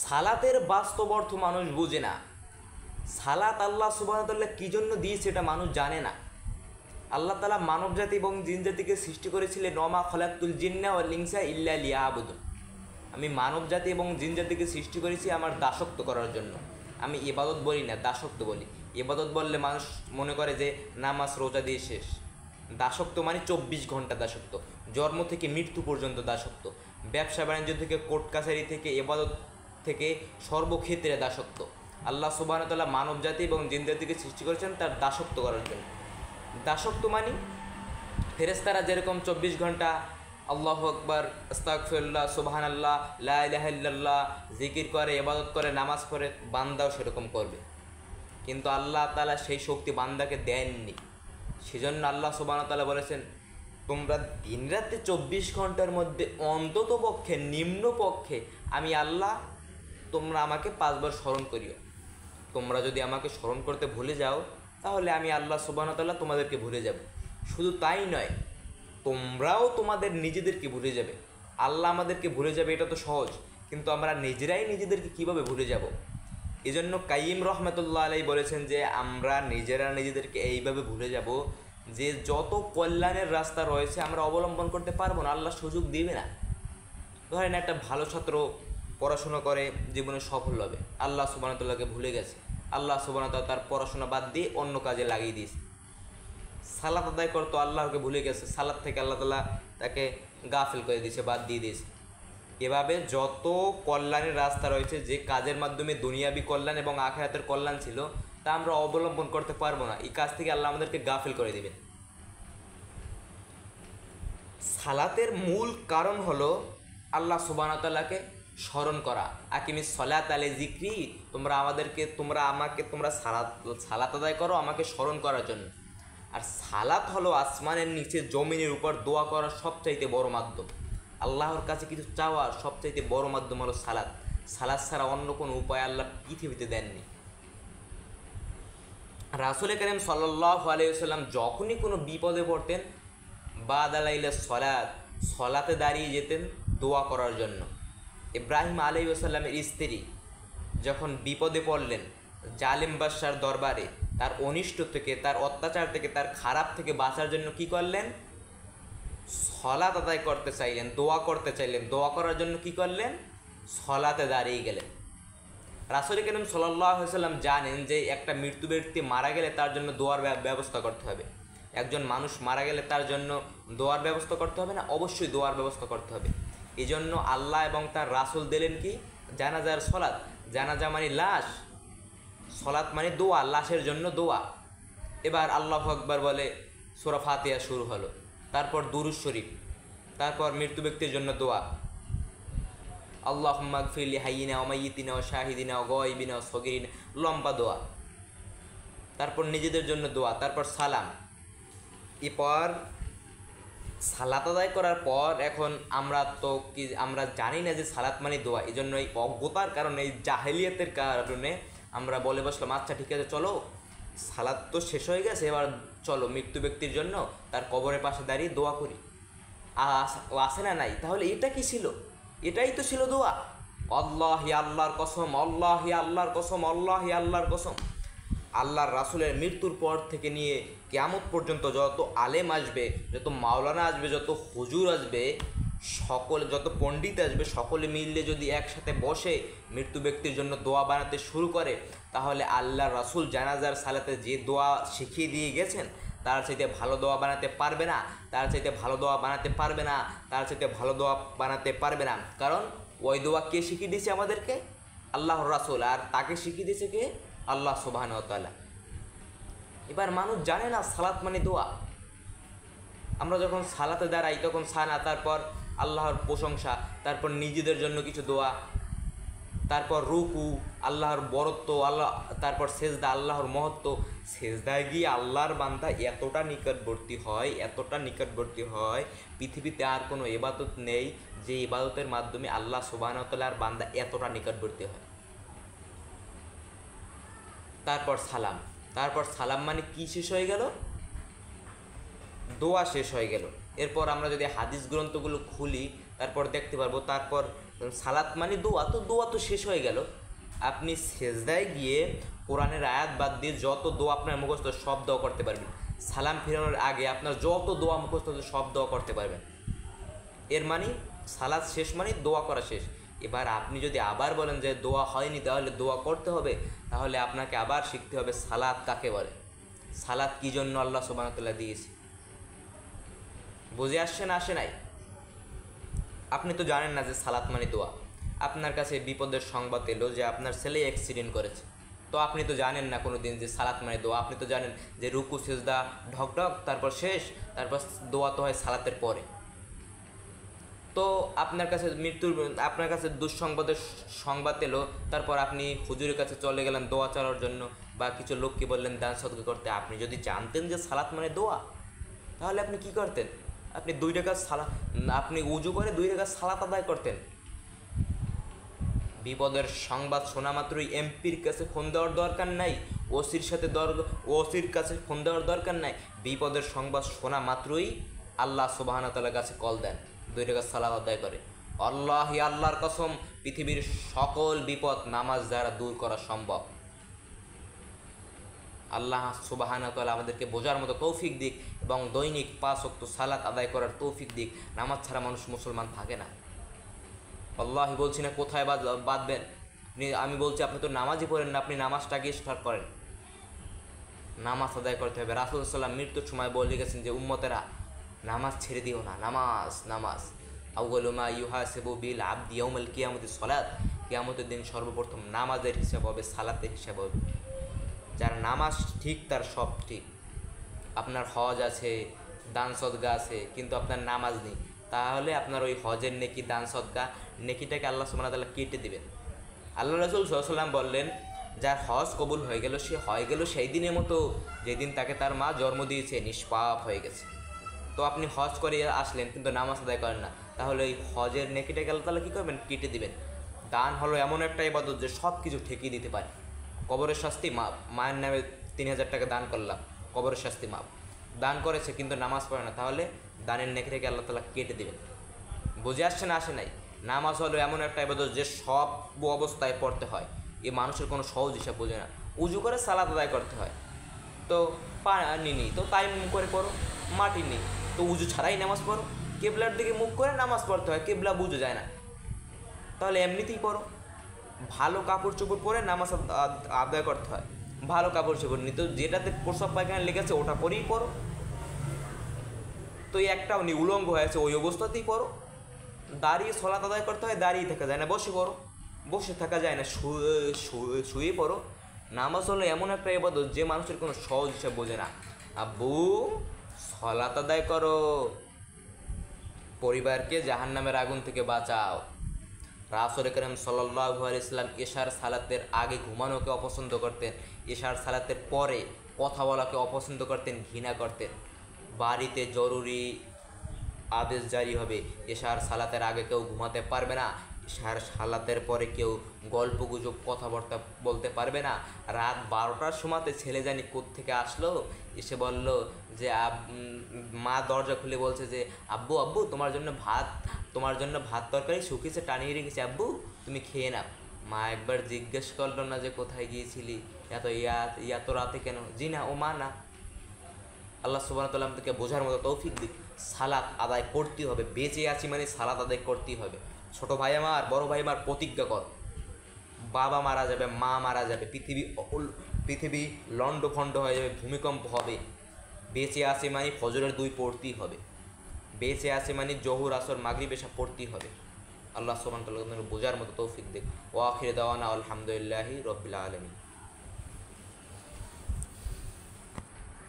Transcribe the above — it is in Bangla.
সালাতের বাস্তব অর্থ মানুষ বুঝে না। সালাত আল্লাহ সুবহানাহু ওয়া তাআলা কী জন্য দিয়েছে এটা মানুষ জানে না। আল্লাহ তাআলা মানব জাতি এবং জিন জাতিকে সৃষ্টি করেছিলেন ওমা খলাকতুল জিন্না ওয়াল ইনসা ইল্লা লিয়াবুদুন। আমি মানব জাতি এবং জিন জাতিকে সৃষ্টি করেছি আমার দাসত্ব করার জন্য। আমি ইবাদত বলি না, দাসত্ব বলি। ইবাদত বললে মানুষ মনে করে যে নামাজ রোজা দিয়ে শেষ। দাসত্ব মানে 24 ঘন্টা দাসত্ব, জন্ম থেকে মৃত্যু পর্যন্ত দাসত্ব, ব্যবসা বাণিজ্য থেকে কোর্ট কাছারি থেকে ইবাদত থেকে সর্বক্ষেত্রে দাসত্ব। আল্লাহ সুবহানাহু ওয়া তাআলা মানব জাতি এবং জিন জাতিকে সৃষ্টি করেছেন তার দাসত্ব করার জন্য। দাসত্ব মানে ফেরেশতারা যেরকম 24 ঘন্টা আল্লাহু আকবার, আস্তাগফিরুল্লাহ, সুবহানাল্লাহ, লা ইলাহা ইল্লাল্লাহ জিকির করে, ইবাদত করে, নামাজ পড়ে, বান্দাও সেরকম করবে। কিন্তু আল্লাহ তাআলা সেই শক্তি বান্দাকে দেননি। সেজন্য আল্লাহ সুবহানাহু ওয়া তাআলা বলেছেন, তোমরা দিনরাতে 24 ঘন্টার মধ্যে অন্তত পক্ষে নিম্ন পক্ষে আমি আল্লাহ তোমরা আমাকে 5 বার স্মরণ করিও। তোমরা যদি আমাকে স্মরণ করতে ভুলে যাও তাহলে আমি আল্লাহ সুবহানাহু ওয়া তাআলা তোমাদেরকে ভুলে যাব। শুধু তাই নয়, তোমরাও তোমাদের নিজেদেরকে ভুলে যাবে। আল্লাহ আমাদেরকে ভুলে যাবে এটা তো সহজ, কিন্তু আমরা নিজেরাই নিজেদেরকে কীভাবে ভুলে যাব? এজন্য কাইয়িম রহমাতুল্লাহ আলাইহি বলেছেন যে আমরা নিজেরা নিজেদেরকে এইভাবে ভুলে যাব যে যত কল্যাণের রাস্তা রয়েছে আমরা অবলম্বন করতে পারবো না, আল্লাহ সুযোগ দিবে না। ধরেন একটা ভালো ছাত্র পড়াশোনা করে জীবনে সফল হবে, আল্লাহ সুবহানাহু ওয়া তাআলাকে ভুলে গেছে। আল্লাহ সুবহানাহু ওয়া তাআলা তার পড়াশোনা বাদ দিয়ে অন্য কাজে লাগিয়ে দিয়েছে। সালাত আদায় করতো, আল্লাহকে ভুলে গেছে, সালাত থেকে আল্লাহ তাআলা তাকে গাফিল করে দিয়েছে, বাদ দিয়ে দিয়েছে। এভাবে যত কল্যাণের রাস্তা রয়েছে, যে কাজের মাধ্যমে দুনিয়াবি কল্যাণ এবং আখিরাতের কল্যাণ ছিল তা আমরা অবলম্বন করতে পারবো না। এই কাজ থেকে আল্লাহ আমাদেরকে গাফিল করে দিবেন। সালাতের মূল কারণ হলো আল্লাহ সুবহানাহু ওয়া তাআলাকে স্মরণ করা। আকিমিস সলাত আলা যিকরি, তোমরা সালাত আদায় করো আমাকে স্মরণ করার জন্য। আর সালাত হলো আসমানের নিচে জমিনের উপর দোয়া করার সবচাইতে বড় মাধ্যম। আল্লাহর কাছে কিছু চাওয়ার সবচাইতে বড় মাধ্যম হলো সালাত। সালাত ছাড়া অন্য কোনো উপায় আল্লাহ পৃথিবীতে দেননি। রাসূল কারীম সাল্লাল্লাহু আলাইহি ওয়াসাল্লাম যখনই কোনো বিপদে পড়তেন বাদালাইলা সলাতে দাঁড়িয়ে যেতেন দোয়া করার জন্য। ইব্রাহিম আলাইহিস সালামের স্ত্রী যখন বিপদে পড়লেন জালেম বাদশার দরবারে, তার অনিষ্ট থেকে, তার অত্যাচার থেকে, তার খারাপ থেকে বাঁচার জন্য কি করলেন? সলাত আদায় করতে চাইলেন, দোয়া করতে চাইলেন। দোয়া করার জন্য কি করলেন? সলাতে দাঁড়িয়ে গেলেন। রাসূল কারীম সাল্লাল্লাহু আলাইহি ওয়াসাল্লাম জানেন যে একটা মৃত্যু ব্যক্তি মারা গেলে তার জন্য দোয়ার ব্যবস্থা করতে হবে। একজন মানুষ মারা গেলে তার জন্য দোয়ার ব্যবস্থা করতে হবে না? অবশ্যই দোয়ার ব্যবস্থা করতে হবে। এই জন্য আল্লাহ এবং তার রাসূল দিলেন কি? জানাজার সলাত। জানাজা মানে লাশ, সলাত মানে দোয়া, লাশের জন্য দোয়া। এবার আল্লাহু আকবার বলে সূরা ফাতিহা শুরু হলো, তারপর দুরূদ শরীফ, তারপর মৃত্যু ব্যক্তির জন্য দোয়া, আল্লাহুম্মা গফির লি হাইয়িনা ওয়া মাইয়িতিনা ওয়া শাহিদিনা ওয়া গায়বিনা ওয়া সগীরিনা, লম্বা দোয়া। তারপর নিজেদের জন্য দোয়া, তারপর সালাম। এরপর সালাত আদায় করার পর এখন আমরা জানি না যে সালাত মানে দোয়া। এই জন্য এই অজ্ঞতার কারণে, এই জাহেলিয়াতের কারণে আমরা বলে বসলাম আচ্ছা ঠিক আছে চলো সালাত তো শেষ হয়ে গেছে, এবার চলো মৃত্যু ব্যক্তির জন্য তার কবরের পাশে দাঁড়িয়ে দোয়া করি। আসে না নাই? তাহলে এটা কি ছিল? এটাই তো ছিল দোয়া। আল্লাহ হি আল্লাহর কসম, আল্লাহ হি আল্লাহর কসম, আল্লাহ হি আল্লাহর কসম। আল্লাহর রাসূলের মৃত্যুর পর থেকে নিয়ে কিয়ামত পর্যন্ত যত আলেম আসবে, যত মাওলানা আসবে, যত হুজুর আসবে, যত পণ্ডিত আসবে, সকলে মিললে যদি একসাথে বসে মৃত্যু ব্যক্তির জন্য দোয়া বানাতে শুরু করে, তাহলে আল্লাহর রাসূল জানাজার সালাতে যে দোয়া শিখিয়ে দিয়ে গেছেন তার চাইতে ভালো দোয়া বানাতে পারবে না, তার চাইতে ভালো দোয়া বানাতে পারবে না, তার চাইতে ভালো দোয়া বানাতে পারবে না। কারণ ওই দোয়া কে শিখিয়ে দিয়েছে আমাদেরকে? আল্লাহর রাসূল। আর তাকে শিখিয়ে দিয়েছে কে? আল্লাহ সুবহানাহু ওয়া তাআলা। এবার মানুষ জানে না সালাত মানে দোয়া। আমরা যখন সালাতে দাঁড়াই তখন সানা, তারপর আল্লাহর প্রশংসা, তারপর নিজেদের জন্য কিছু দোয়া, তারপর রুকু, আল্লাহর বরত্ব, তারপর সেজদা, আল্লাহর মহত্ব। সেজদায় গিয়ে আল্লাহর বান্দা এতটা নিকটবর্তী হয়, পৃথিবীতে আর কোনো ইবাদত নেই যে ইবাদতের মাধ্যমে আল্লাহ সুবহানাহু ওয়া তাআলার বান্দা এতটা নিকটবর্তী হয়। তারপর সালাম মানে কি শেষ হয়ে গেল? দোয়া শেষ হয়ে গেল। এরপর আমরা যদি হাদিস গ্রন্থগুলো খুলি তারপর দেখতে পারবো, তারপর সালাত মানে দোয়া, তো দোয়া তো শেষ হয়ে গেল। আপনি সেজদায় গিয়ে কোরআনের আয়াত বাদ দিয়ে যত দোয়া আপনার মুখস্থ সব দোয়া করতে পারবেন। সালাম ফিরানোর আগে আপনার যত দোয়া মুখস্থ সব দোয়া করতে পারবেন। এর মানে সালাত শেষ মানে দোয়া করা শেষ। এবার আপনি যদি আবার বলেন যে দোয়া হয়নি, তাহলে দোয়া করতে হবে, তাহলে আপনাকে আবার শিখতে হবে সালাত কাকে বলে, সালাত কী জন্য আল্লাহ সুবহানাহু ওয়া তাআলা দিয়েছে। বুঝে আসছে না আসে নাই? আপনি তো জানেন না যে সালাত মানে দোয়া। আপনার কাছে বিপদের সংবাদ এলো যে আপনার ছেলে অ্যাক্সিডেন্ট করেছে, তো আপনি তো জানেন না কোনো দিন যে সালাত মানে দোয়া। আপনি তো জানেন যে রুকু সিজদা ঢক ঢক তারপর শেষ, তারপর দোয়া তো হয় সালাতের পরে। তো আপনার কাছে দুঃসংবাদের সংবাদ এলো, তারপর আপনি হুজুরের কাছে চলে গেলেন দোয়া চাওয়ার জন্য, বা কিছু লোককে বললেন দান সদকা করতে। আপনি যদি জানতেন যে সালাত মানে দোয়া, তাহলে আপনি কি করতেন? আপনি আপনি উজু করে 2 রাকাত সালাত আদায় করতেন। বিপদের সংবাদ শোনা মাত্রই এমপির কাছে ফোন দেওয়ার দরকার নাই, ওসির কাছে ফোন দেওয়ার দরকার নাই। বিপদের সংবাদ শোনা মাত্রই আল্লাহ সুবহানাহু ওয়া তাআলার কাছে কল দেন, 2 রাকাত সালাত আদায় করে। আল্লাহর কসম, পৃথিবীর সকল বিপদ নামাজ দ্বারা দূর করা সম্ভব। আল্লাহ সুবহানাহু ওয়া তাআলা আমাদেরকে বোঝার মতো তৌফিক দিক এবং দৈনিক 5 ওয়াক্ত সালাত আদায় করার তৌফিক দিক। নামাজ ছাড়া মানুষ মুসলমান থাকে না। আল্লাহি বলছি না কোথায় বাঁধবেন। আমি বলছি আপনি তো নামাজই পড়েন না, আপনি নামাজটাকে স্টার্ট করেন। নামাজ আদায় করতে হবে। রাসূল সাল্লাল্লাহু আলাইহি ওয়াসাল্লাম মৃত্যুর সময় বলে গেছেন যে উম্মতেরা নামাজ ছেড়ে দিও না, নামাজ আউয়ালু মা ইউহাসিবু বিল আবদি ইয়াউমাল কিয়ামতি সালাত। কিয়ামতের দিন সর্বপ্রথম নামাজের হিসাব হবে, সালাতের হিসাব হবে। যার নামাজ ঠিক তার সব ঠিক। আপনার হজ আছে, দান সদকা আছে, কিন্তু আপনার নামাজ নেই, তাহলে আপনার ওই হজের নেকি, দান সদকা নেকিটাকে আল্লাহ সুবহানাহু ওয়া তাআলা কেটে দিবেন। আল্লাহ রাসূল সাল্লাল্লাহু আলাইহি ওয়াসাল্লাম বললেন, যার হজ কবুল হয়ে গেল, সে হয়ে গেল সেই দিনের মতো যেদিন তাকে তার মা জন্ম দিয়েছে, নিষ্পাপ হয়ে গেছে। তো আপনি হজ করে আসলেন কিন্তু নামাজ আদায় করেন না, তাহলে ওই হজের নেকিটাকে আল্লাহ তাআলা কী করবেন? কেটে দিবেন। দান হলো এমন একটা ইবাদত যে সব কিছু ঠেকিয়ে দিতে পারে। কবরের শাস্তি মাপ। মায়ের নামে 3000 টাকা দান করলাম, কবরের শাস্তি মাপ। দান করেছে কিন্তু নামাজ পড়ে না, তাহলে দানের নেকিটাকে আল্লাহ তাআলা কেটে দেবেন। বুঝে আসছে না আসে নাই? নামাজ হলো এমন একটা ইবাদত যে সব অবস্থায় পড়তে হয়। এই মানুষের কোনো সহজ হিসাব বোঝে না। উজু করে সালাত আদায় করতে হয়, তো পানি নেই, তো তাইমুম করে পড়ো। মাটি নেই, তো উজু ছাড়াই নামাজ পড়ো। কেবলার দিকে মুখ করে নামাজ পড়তে হয়, কেবলা বুঝে যায় না, তাহলে এমনিতেই পড়ো। ভালো কাপড় চোপড় পরে নামাজ আদায় করতে হয়। ভালো কাপড় চোপড় নিতে যেটাতে প্রস্রাব পায়খানা লেগেছে ওটা পরেই পড়ো। তো এই একটাও নি উলঙ্গ হয়েছে, ওই অবস্থাতেই পড়ো। দাঁড়িয়ে সালাত আদায় করতে হয়, দাঁড়িয়ে থাকা যায় না, বসে পড়ো। বসে থাকা যায় না, শুয়ে পড়ো। নামাজ হলো এমন একটা ইবাদত যে মানুষের কোনো সহজ হিসাব বোঝে না। আব্বু সালাত আদায় করো, পরিবারকে জাহান্নামের আগুন থেকে বাঁচাও। রাসূল কারীম সাল্লাল্লাহু আলাইহি ওয়াসাল্লাম ইশার সালাতের আগে ঘুমানোকে অপছন্দ করতেন, ইশার সালাতের পরে কথা বলাকে অপছন্দ করতেন, ঘৃণা করতেন। বাড়িতে জরুরি আদেশ জারি হবে, ইশার সালাতের আগে কেউ ঘুমাতে পারবে না, ইশার সালাতের পরে কেউ গল্পগুজব কথাবার্তা বলতে পারবে না। রাত 12টার সময়তে ছেলে জানি কোত্থেকে আসলো, এসে বলল যে মা দরজা খুলে বলছে যে আব্বু আব্বু তোমার জন্য ভাত তরকারি শুকিয়েছে, টানিয়ে রেখেছে, আব্বু তুমি খেয়ে নাও। মা একবার জিজ্ঞেস করলো না যে কোথায় গিয়েছিলি এত রাতে কেন? জি না, ও মা না। আল্লাহ সুবহানাহু ওয়া তাআলা আমাদেরকে বোঝার মতো তৌফিক দিক। সালাত আদায় করতেই হবে, বেঁচে আছি মানে সালাত আদায় করতেই হবে। ছোট ভাই আমার, বড় ভাই আমার, প্রতিজ্ঞা কর। বাবা মারা যাবে, মা মারা যাবে, পৃথিবী লণ্ডভণ্ড হয়ে যাবে, ভূমিকম্প হবে, বেঁচে আছে মানে ফজরের 2 পড়তেই হবে, বেঁচে আছে মানে জোহর আসর মাগরিব এসা পড়তেই হবে। আল্লাহ সুবহানাহু ওয়া তাআলা বোঝার মতো তৌফিক দিক। ওয়া আখিরু দাওয়ানা আলহামদুলিল্লাহি রাব্বিল আলামিন।